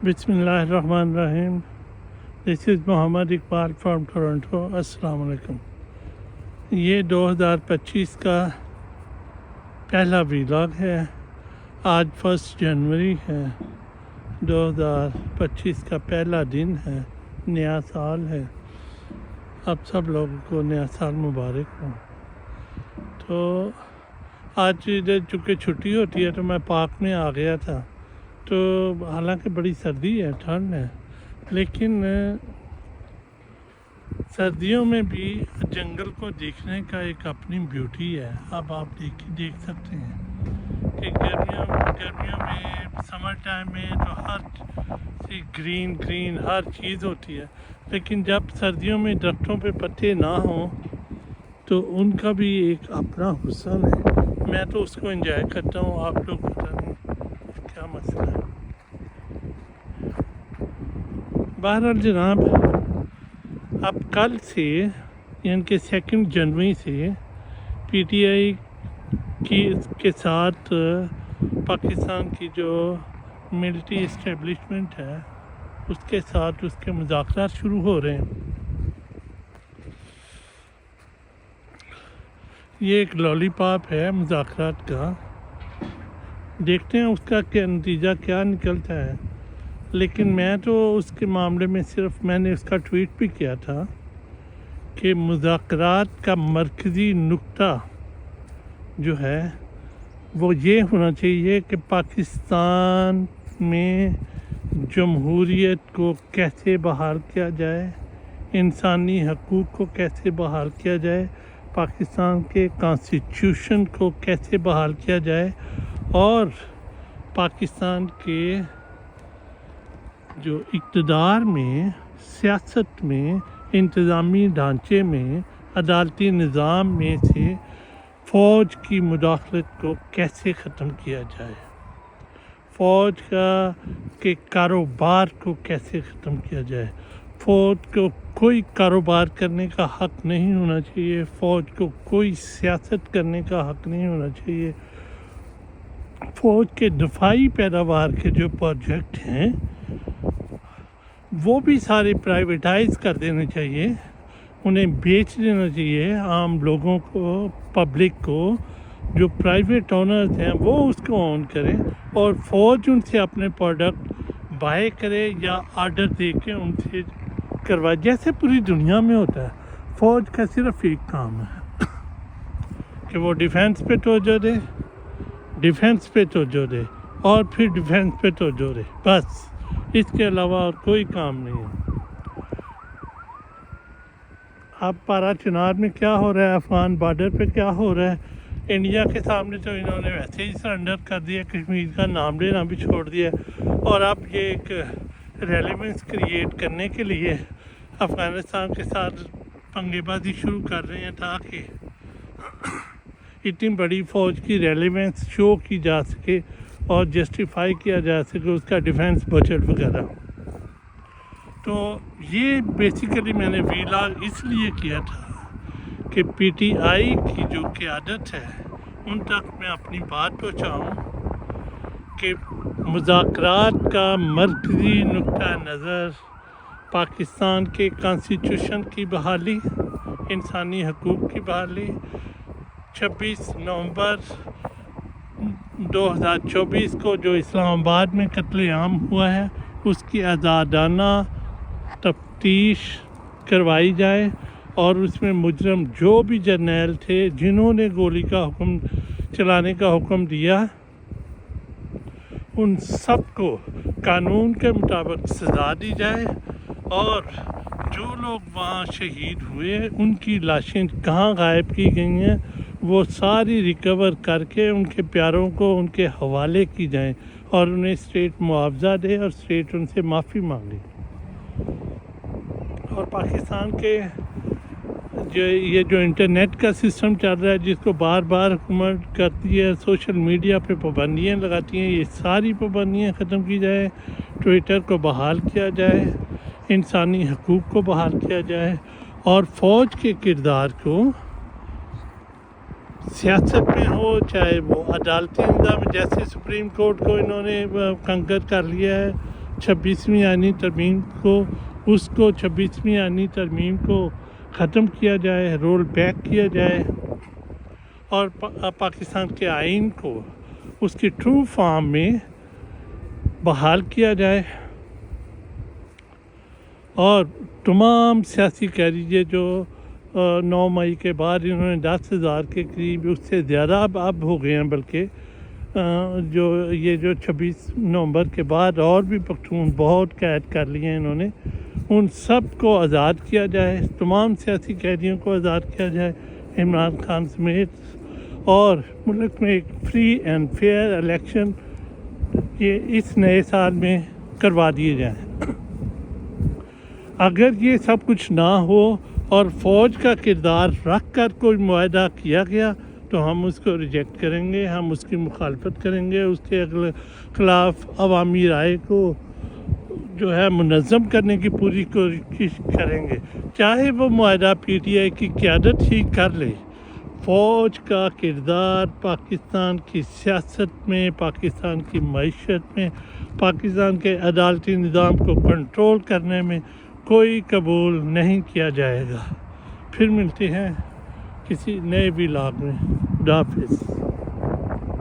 Bismillahirrahmanirrahim. This is Muhammad Iqbal from Toronto. Assalamu alaikum. یہ 2025 کا پہلا ویلاگ ہے. آج 1 جنوری ہے. 2025 کا پہلا دن ہے. نیا سال ہے. اب سب لوگوں کو نیا سال مبارک ہو. تو آج چونکہ چھٹی ہوتی ہے تو میں پارک میں آ گیا تھا. تو حالانکہ بڑی سردی ہے، ٹھنڈ ہے، لیکن سردیوں میں بھی جنگل کو دیکھنے کا ایک اپنی بیوٹی ہے. اب آپ دیکھ سکتے ہیں کہ گرمیوں میں سمر ٹائم میں تو ہر گرین ہر چیز ہوتی ہے، لیکن جب سردیوں میں درختوں پہ پتے نہ ہوں تو ان کا بھی ایک اپنا حسن ہے. میں تو اس کو انجوائے کرتا ہوں. آپ لوگ پتہ نہیں کیا مسئلہ ہے. بہرحال جناب، اب کل سے یعنی کہ 2 جنوری سے پی ٹی آئی کے ساتھ پاکستان کی جو ملٹری اسٹیبلشمنٹ ہے اس کے ساتھ اس کے مذاکرات شروع ہو رہے ہیں. یہ ایک لالی پاپ ہے مذاکرات کا. دیکھتے ہیں اس کا کیا نتیجہ کیا نکلتا ہے. لیکن میں تو اس کے معاملے میں میں نے اس کا ٹویٹ بھی کیا تھا کہ مذاکرات کا مرکزی نقطہ جو ہے وہ یہ ہونا چاہیے کہ پاکستان میں جمہوریت کو کیسے بحال کیا جائے، انسانی حقوق کو کیسے بحال کیا جائے، پاکستان کے کانسٹیٹیوشن کو کیسے بحال کیا جائے، اور پاکستان کے جو اقتدار میں، سیاست میں، انتظامی ڈھانچے میں، عدالتی نظام میں سے فوج کی مداخلت کو کیسے ختم کیا جائے، فوج کے کاروبار کو کیسے ختم کیا جائے. فوج کو کوئی کاروبار کرنے کا حق نہیں ہونا چاہیے. فوج کو کوئی سیاست کرنے کا حق نہیں ہونا چاہیے. فوج کے دفاعی پیداوار کے جو پروجیکٹ ہیں وہ بھی سارے پرائیویٹائز کر دینے چاہیے. انہیں بیچ دینا چاہیے عام لوگوں کو، پبلک کو. جو پرائیویٹ اونرز ہیں وہ اس کو اون کریں اور فوج ان سے اپنے پروڈکٹ بائے کرے یا آرڈر دے کے ان سے کروائے، جیسے پوری دنیا میں ہوتا ہے. فوج کا صرف ایک کام ہے کہ وہ ڈیفینس پہ توجہ دے اور پھر ڈیفینس پہ توجہ دے، بس. اس کے علاوہ اور کوئی کام نہیں ہے. اب پارا چنار میں کیا ہو رہا ہے، افغان بارڈر پہ کیا ہو رہا ہے، انڈیا کے سامنے تو انہوں نے ویسے ہی سرنڈر کر دیا، کشمیر کا نام لینا بھی چھوڑ دیا. اور اب یہ ایک ریلیونس کریٹ کرنے کے لیے افغانستان کے ساتھ پنگے بازی شروع کر رہے ہیں تاکہ اتنی بڑی فوج کی ریلیونس شو کی جا سکے اور جسٹیفائی کیا جا سکے اس کا ڈیفینس بجٹ وغیرہ. تو یہ بیسیکلی میں نے ویلاگ اس لیے کیا تھا کہ پی ٹی آئی کی جو قیادت ہے ان تک میں اپنی بات پہنچاؤں کہ مذاکرات کا مرکزی نقطہ نظر پاکستان کے کانسٹیٹیوشن کی بحالی، انسانی حقوق کی بحالی، 26 نومبر 2024 کو جو اسلام آباد میں قتل عام ہوا ہے اس کی آزادانہ تفتیش کروائی جائے اور اس میں مجرم جو بھی جرنیل تھے جنہوں نے گولی کا حکم چلانے کا حکم دیا ان سب کو قانون کے مطابق سزا دی جائے. اور جو لوگ وہاں شہید ہوئے ان کی لاشیں کہاں غائب کی گئی ہیں وہ ساری ریکور کر کے ان کے پیاروں کو ان کے حوالے کی جائیں اور انہیں اسٹیٹ معاوضہ دے اور اسٹیٹ ان سے معافی مانگے. اور پاکستان کے یہ جو انٹرنیٹ کا سسٹم چل رہا ہے جس کو بار بار حکومت کرتی ہے، سوشل میڈیا پہ پابندیاں لگاتی ہیں، یہ ساری پابندیاں ختم کی جائے. ٹویٹر کو بحال کیا جائے، انسانی حقوق کو بحال کیا جائے اور فوج کے کردار کو سیاست میں ہو چاہے وہ عدالتی نظام، جیسے سپریم کورٹ کو انہوں نے کنکر کر لیا ہے 26ویں آئینی ترمیم کو 26ویں آئینی ترمیم کو ختم کیا جائے، رول بیک کیا جائے اور پاکستان کے آئین کو اس کی ٹرو فارم میں بحال کیا جائے، اور تمام سیاسی کہہ لیجیے جو 9 مئی کے بعد انہوں نے 10,000 کے قریب، اس سے زیادہ اب ہو گئے ہیں، بلکہ جو 26 نومبر کے بعد اور بھی پختون بہت قید کر لیے ہیں انہوں نے، ان سب کو آزاد کیا جائے، تمام سیاسی قیدیوں کو آزاد کیا جائے، عمران خان سمیت، اور ملک میں ایک فری اینڈ فیئر الیکشن یہ اس نئے سال میں کروا دیے جائیں۔ اگر یہ سب کچھ نہ ہو اور فوج کا کردار رکھ کر کوئی معاہدہ کیا گیا تو ہم اس کو ریجیکٹ کریں گے، ہم اس کی مخالفت کریں گے، اس کے خلاف عوامی رائے کو جو ہے منظم کرنے کی پوری کوشش کریں گے، چاہے وہ معاہدہ پی ٹی آئی کی قیادت ہی کر لے۔ فوج کا کردار پاکستان کی سیاست میں، پاکستان کی معیشت میں، پاکستان کے عدالتی نظام کو کنٹرول کرنے میں کوئی قبول نہیں کیا جائے گا۔ پھر ملتے ہیں کسی نئے ولاگ میں۔ خدا حافظ۔